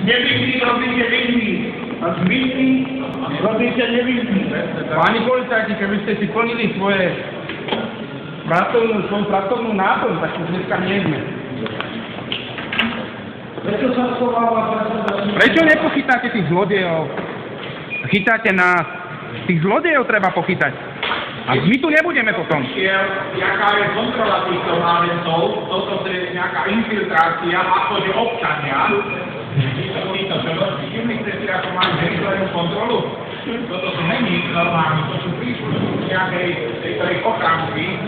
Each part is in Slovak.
Nevinný robíte vinný. A vinný robíte nevinný. Páni policajti, keby ste si plnili svoju pracovnú náplň, tak už dneska nie sme. Prečo sa schováva? Prečo nepochytáte tých zlodejov? Chytáte nás. Tých zlodejov treba pochytať. A my tu nebudeme potom. Jaká je kontrola týchto návencov, toto je nejaká infiltrácia, akože občania. Títo živných cestí, ako majú verizovenú kontrolu, toto sú není normálne, to sú príslušníci nejakej tej ochranky.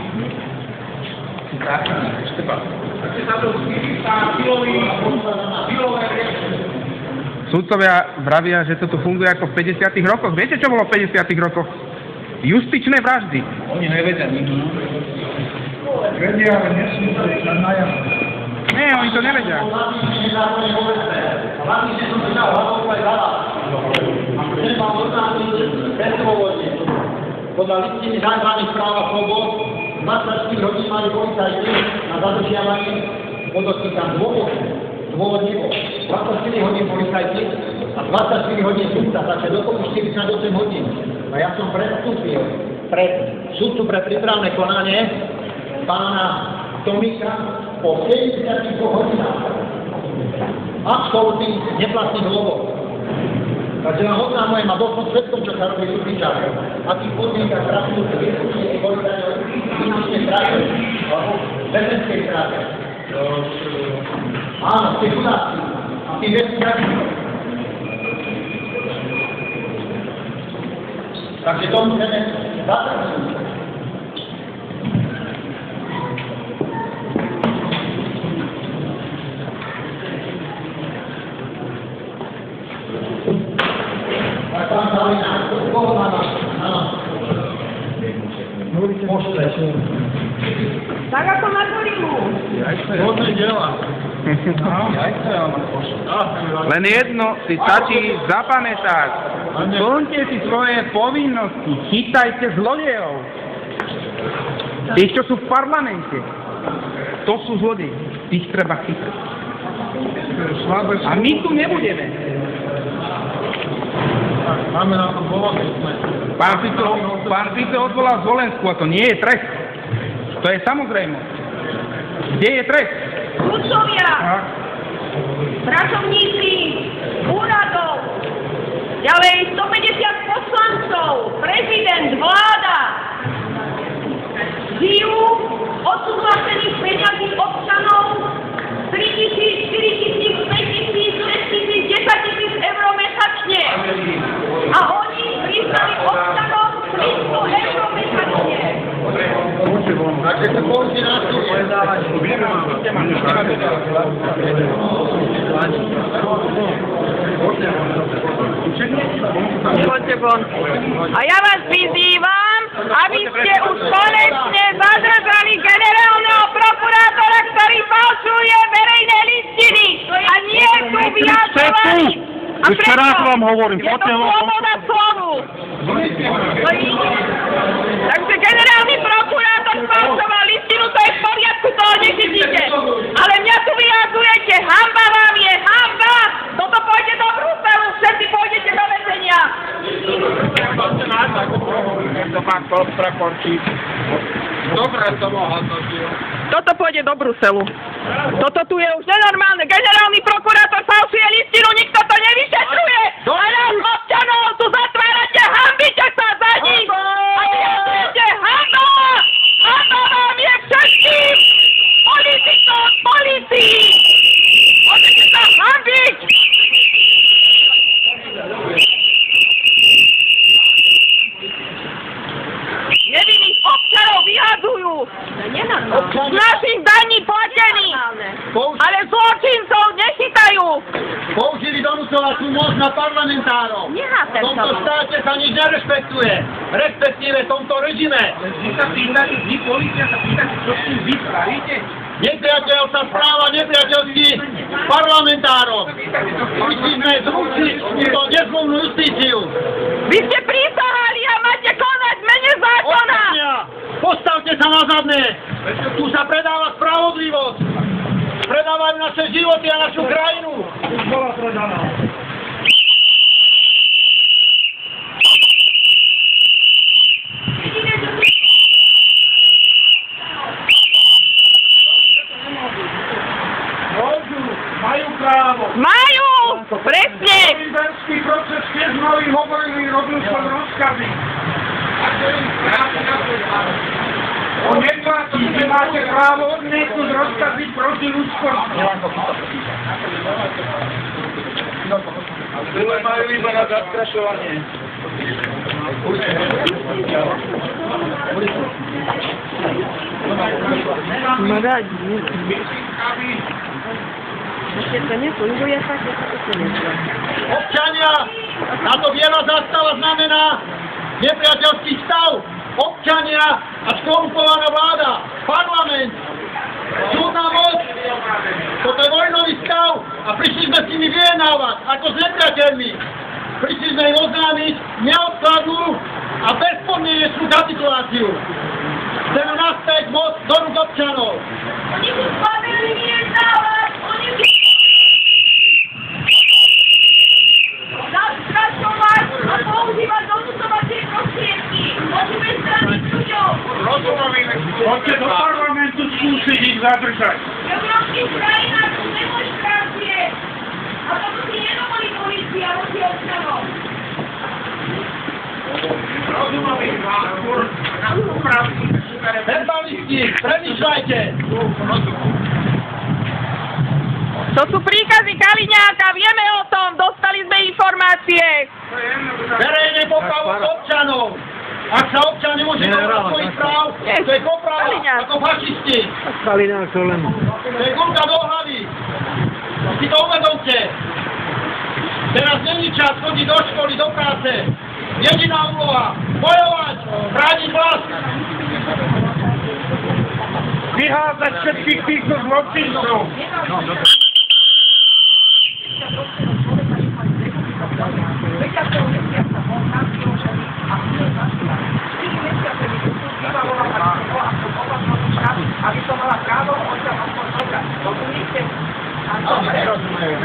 Takže sa to skýrá silové riešenie. Sudcovia vravia, že toto funguje ako v 50. rokoch. Viete, čo bolo v 50. rokoch? Justičné vraždy. Oni nevedia nič. Vedia, ale nesmú sa na jamu. Nie, oni to nevedia. Podľa listiny základných práv a slobod 24 hodín mali policajti na zadržiavaní podotýkam dôvodnivo. 24 hodín policajti a 24 hodín súdca, takže dokopy 48 hodín. A ja som predstúpil pred súdcu pre prípravné konanie pána Tomika po 72 hodinách. Absolutný neplatný dôvod. Takže vám oznámujem a bol som svedkom, čo sa robí v súdny čas. Akých podmienkach pracujú vyskúšení policajtov v finančnej strate alebo vezenskej strate. Áno, ste chudáci. A tí vesniaci. Takže tomu chceme zatražiť. Tak ako na Korimu. Hodne dela. Len jedno si stačí zapamätať. Plňte si svoje povinnosti. Chytajte zlodejov. Tých, čo sú v parlamente. To sú zlodeji. Tých treba chytať. A my tu nebudeme. Máme na to dôvody. Pán Fico odvolal Zvolensku a to nie je trest. To je samozrejme. Kde je trest? Sudcovia, pracovníci úradov, ďalej 150 poslancov, prezident, vláda, žijú odsúhlasených peňazí občanov 3 000, 4 000, 5 000, 6 000, 10 000 eur mesačne. A oni priznali občanom 300 eur mesačne. Takže to použí na to. A ja vás vyzývam, aby ste už konečne zadržali generálneho prokurátora, ktorý falšuje verejné listiny a nie sú vyjadrovaní. A preto je to sloboda slovu. Takže generálny prokurátor falšoval listinu, to je v poriadku, toho nechytíte. Ale mňa tu vyjadrujete, hanba vám je, hanba! Toto pôjde do Bruselu, všetci pôjdete do väzenia. Dobre to mohol to žiť. Toto pôjde do Bruselu. Toto tu je už nenormálne. Generálny prokurátor falšuje listinu, nikto to nevyšetruje. A nás občanov tu zatvárate, hanbite sa za nich. A vyjadrujete, hanba! Hanba vám je všetkým! Politikom, policii! Môžete sa hanbiť! Nevinných občanov vyhadzujú! Z našich daní platených! Ale zločincov nechytajú! Použili donúcovaciu moc na parlamentárov. V tomto štáte sa nič nerešpektuje. Respektíve v tomto režime. Vy polícia sa pýtate, čo s tým vy spravíte? Nepriateľ sa správa nepriateľsky parlamentárom. Musíme zrušiť túto nezmluvnú justíciu. Vy ste prísahali a máte konať v mene zákona! Postavte sa na zadné. Tu sa predáva spravodlivosť. Predávajú naše životy robia našu krajinu. Už bola predaná. Majú právo. Majú! Presne! Prezidentský proces tiež mali hovorili, robil som rozkazy. On neplatí, že máte právo odmietnúť rozkazy proti ľudskosti. Druhé majú iba na zastrašovanie. Občania, táto biela zástava znamená nepriateľský stav. Občania a skorumpovaná vláda, parlament, súdna moc. Toto je vojnový stav a prišli sme s nimi vyjednávať ako s nepriateľmi. Prišli sme im oznámiť neodkladnú a bezpodmienečnú kapituláciu. Chceme naspäť moc do rúk občanov. Oni sú schválili vyjednávať, oni sú zastrašovať a používať donucovacie prostriedky. Môžeme straniť ľuďom. Rozumiem, poďte do parlamentu skúsiť ich zadržať. V európskych krajinách sú demonstrácie. A to si nedovolí polícia voči občanom. Rozumiem, na úpravku. Verbalisti, premýšľajte! To sú príkazy Kaliňáka, vieme o tom, dostali sme informácie. Verejne popravu občanov! Ak sa občan nemôže poprať svojich práv, to je poprava ako fašisti! To je guľka do hlavy! Si to uvedomte! Teraz není čas chodiť do školy, do práce! Jediná úloha! Bojovať! Brániť vlast! Vyházať všetkých týchto zločincov!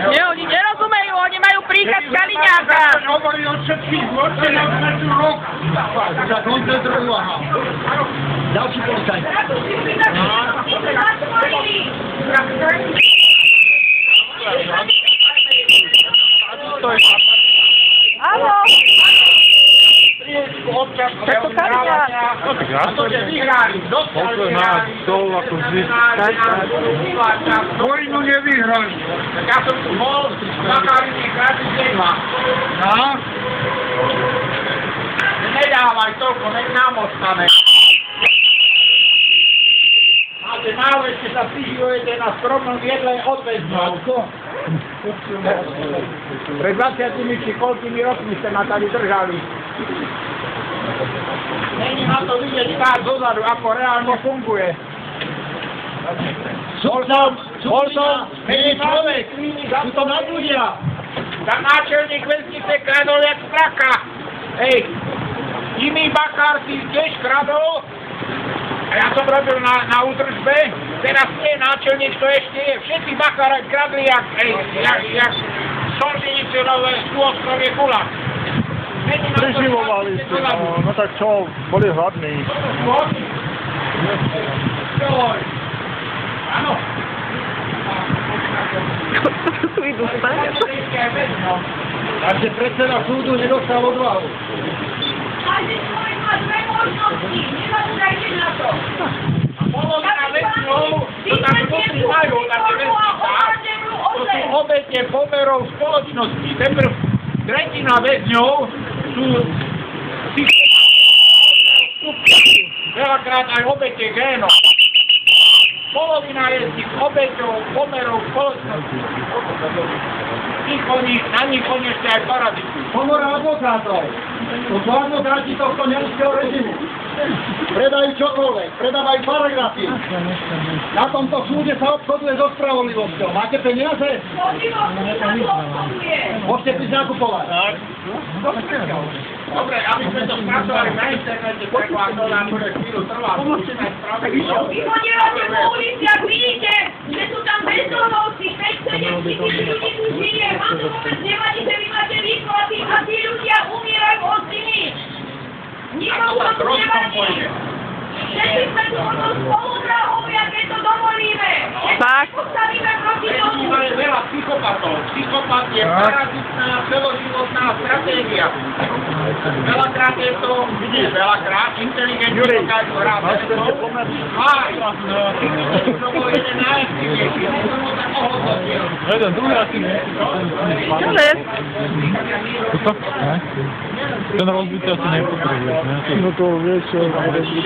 Nie, oni nerozumejú, oni majú príkaz Kaliňáka. Hovorí o všetkých zločinoch na tú rok. Za koncentrujú, aha. Ďalší policajt. Áno. To Kaliňák. A to, že vyhrali, dostali vyhrali. Vojnu nevyhrali. Tak ja som tu bol, Makarini každý deň má. No? Nedávaj toľko, nech nám ostane. Máte málo, ešte sa prižujete na skromnom jedle odväzňov. Pred 20 či koľkými rokmi ste ma tady držali. Není na to vidieť štát dozadu, ako reálne funguje. Bol som, hej človek, sú to nad ľudia. Tam náčelník vesnice kradol jak straka. Hej, Jimmy Bakár si tiež kradol. A ja som robil na údržbe. Teraz nie náčelník, to ešte je. Všetci Bakára kradli jak Solženicínové súostrovie Gulag. Preživovali si, no tak čo, boli hladní. Áno. Tu idú spať. Takže predseda súdu nedostal odvahu. Každý človek má dve možnosti. Nezabúdajte na to. Polovina väzňov, to tam vnútri majú na tie väznice, to sú obete pomerov spoločnosti. Teprv tretina väzňov sú veľakrát aj obete génov. Polovina je z tých obeťov pomerov spoločnosti. Na nich oni ešte aj parazitujú. Komora advokátov. To sú advokáti tohto neľudského režimu. Predajú čokoľvek, predávajú paragrafy. Na tomto súde sa obchoduje so spravodlivosťou. Máte peniaze? To život sa tu obchoduje. Môžete prísť nakupovať. Tak. Dobre, aby sme to spracovali na internete, tak ako nám bude chvíľu trvať. Vyhodívate po uliciach, vidíte, že sú tam bezdomovci, 5-7 tisíc ľudí tu žije. Vám to vôbec nevadí, že vy máte výplaty a tí ľudia umierajú od zimy. Nikomu to tu nevadí. Všetci sme tu o tom spoludrahovia, keď to dovolíme. Tak. Postavíme proti tomu. Máme veľa psychopatov. Psychopat je parazitná, celoživotná stratégia. Veľakrát je to, vidíš, veľakrát inteligentní dokážu hrať vedenou. Aj, to bol jeden najeftivnejší. To som ho tak ohodnotil. Jeden, druhý asi nie. Čože? Toto? Ne? Ten rozbitý asi nepotrebuješ, ne? No to vieš, čo rozbitý.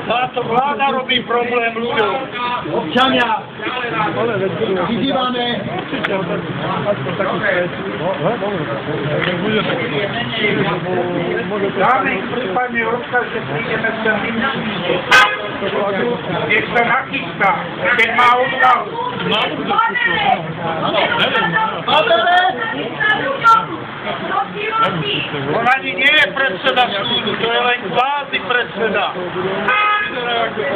Táto vláda robí problém ľuďom. Občania, vyzývame, Dáme prípadne rozkaz, že prídeme sem nech sa nachystá, keď má oddav. On ani nie je predseda súdu, to je len kvázi predseda.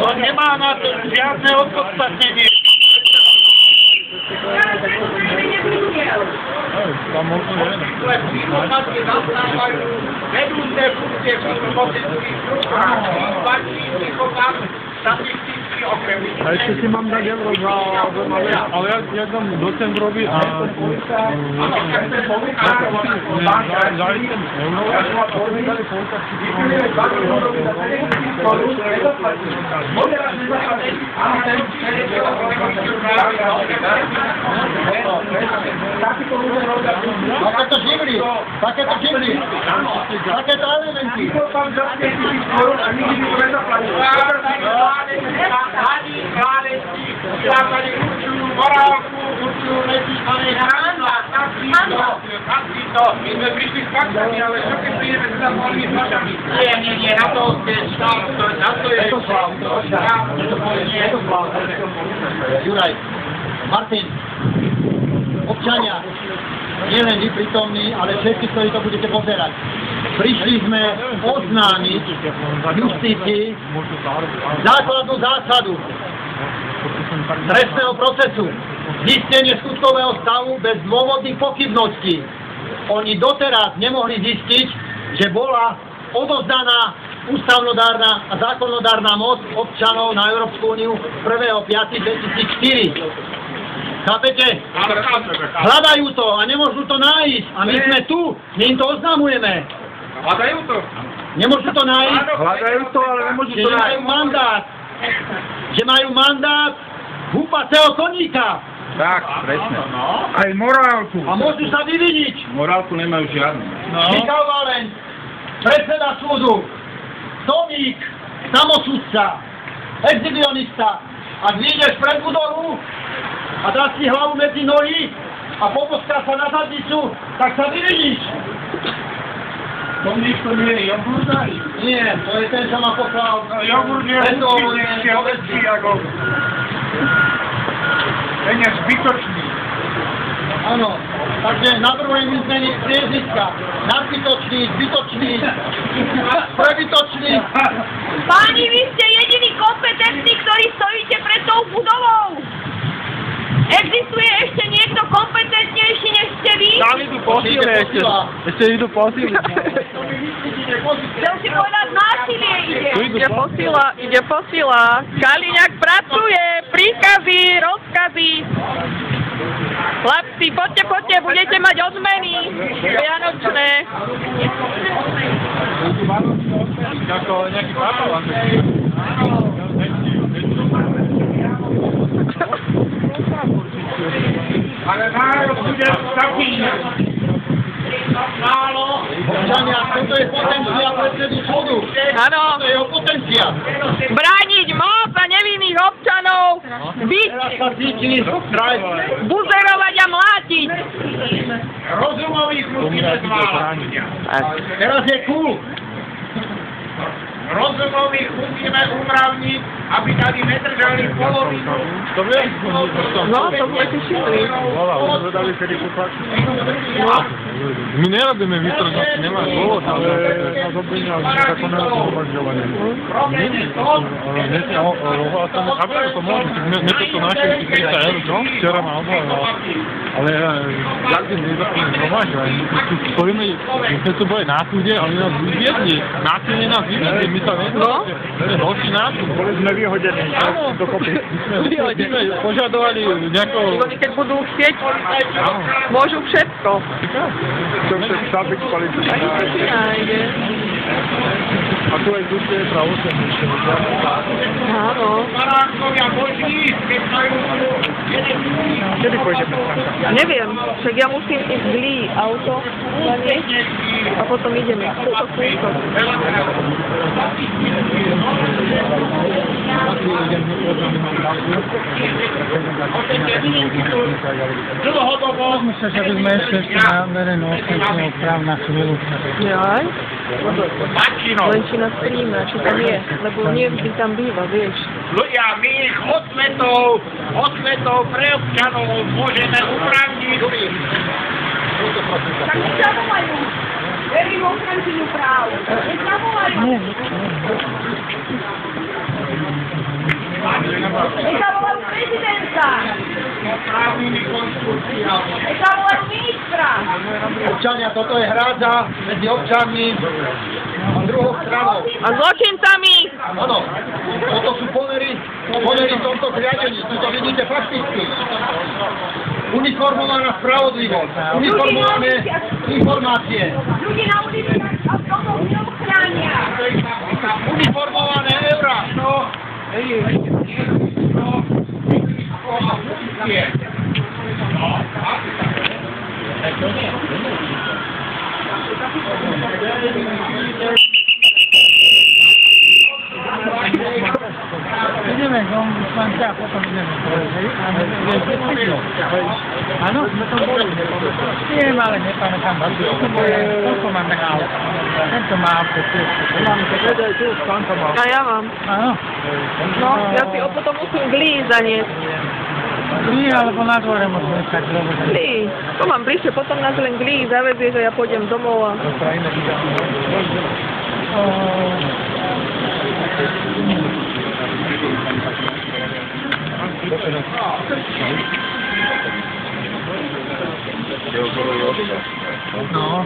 On nemá na to žiadne opodstatnenie. Psychopati zastávajú vedúce funkcie v psychotických štruktúrách. Psychopat statisticky okrem. A ešte si mám dať euro za... Ale jak tam docent robí a... Za takéto živly, takéto elementy. Morálku, určujú medzi my sme prišli s faktami, ale čo keď prídeme sa tam voľnými faktami? Nie, na to je štát, na to je štát. Juraj, Martin, občania, nielen vy prítomní, ale všetci, ktorí to budete pozerať. Prišli sme oznámiť justícii základnú zásadu trestného procesu. Zistenie skutkového stavu bez dôvodných pochybností. Oni doteraz nemohli zistiť, že bola odovzdaná ústavnodárna a zákonodárna moc občanov na Európsku úniu 1.5.2004. Chápete? Hľadajú to a nemôžu to nájsť. A my sme tu, my im to oznamujeme. Hľadajú to? Nemôžu to nájsť. Hľadajú to, ale nemôžu to Že majú mandát. Že majú mandát húpacieho koníka. Tak, presne. Aj morálku. A môžu sa vyviniť. Morálku nemajú žiadnu. Michal Valent, predseda súdu, Tomík, samosudca, exhibionista. Ak vyjdeš pred budovu a dáš si hlavu medzi nohy a poboská sa na zadnicu, tak sa vyviníš. Tomík to nie je jogurt? Nie, to je ten, čo ma poklal. Jogurt je lepší ako... Ten je zbytočný. Áno, takže navrhujem zmeniť priezviska. Nadbytočný, zbytočný, prebytočný. Páni, vy ste jediní kompetentní, ktorí stojíte pred tou budovou. Existuje ešte niekto kompetentnejší než ste vy? Tam idú posíle ešte. Ešte idú posíle. Chcel si povedať, násilie ide. Ide posila. Kaliňák pracuje, príkazy, rozkazy. Chlapci, poďte, budete mať odmeny. Vianočné. Ako nejaký pápal. Ale národ bude taký málo. Občania, toto je potenciál predsedu súdu. Áno. To je jeho potenciál. Brániť moc a nevinných občanov. Byť, Teraz sa cíti strajk. buzerovať a mlátiť. Rozumových musíme zvládať. Teraz je cool. Rozumových musíme umravniť, aby aby tady nedržali polovinu. To viem, No, to sme si šili. Volá, už vedali, kedy poplačí. No. My nerobíme výtržnosti, nemá dôvod, ale nás obvinia, že tako nerozumožňovanie. A vieš, to môže, my to našli 300 eur, no? Včera ma obhajala. Ale jak by nezapínali zhromažďovanie, my tu stojíme, my sme tu boli na súde, oni nás vyviedli, násilne nás vyviedli, my sa nevedeli, to je horší nástup. Boli sme vyhodení, dokopy. My sme požadovali nejakého... Oni keď budú chcieť, môžu všetko. Čo chce zabiť policajta. Nájde. A tu aj zúste je pravosledný. Áno. Baránkovia Boží, keď majú Kedy pôjdeme? Neviem, však ja musím ísť zlý auto zaniesť a potom ideme. Kúsok. dlhodobo... Myslím, že by sme ešte na verejnú osvetlnú práv na chvíľu. Jaj, Mačino. len či nás príjme, či tam je, lebo nie vždy tam býva, vieš. Ľudia, my ich odmetov pre občanov môžeme upravniť. Tak nech sa volajú. Verím ochrankyňu práv. Nech sa volajú. Nech sa volajú prezidenta. Právnymi konštrukciami. Nech sa volajú ministra. Občania, toto je hrádza medzi občanmi a druhou stranou. A zločincami! Áno, toto sú pomery v tomto zriadení, tu to vidíte fakticky. Uniformovaná spravodlivosť, uniformované informácie, Ľudí na ulici a v domoch neochránia. uniformované eurá. Ideme k ombudsmanke a potom ideme. Áno? Viem, ale nepamätám. Koľko máme aut? Tento má auto tiež. A ja mám. Áno? No, ja si ho potom musím glí zaniesť. Nie, alebo na dvore môžeme stať, lebo... Glí. To mám bližšie, potom nás len glí zavezie, že ja pôjdem domov a... No.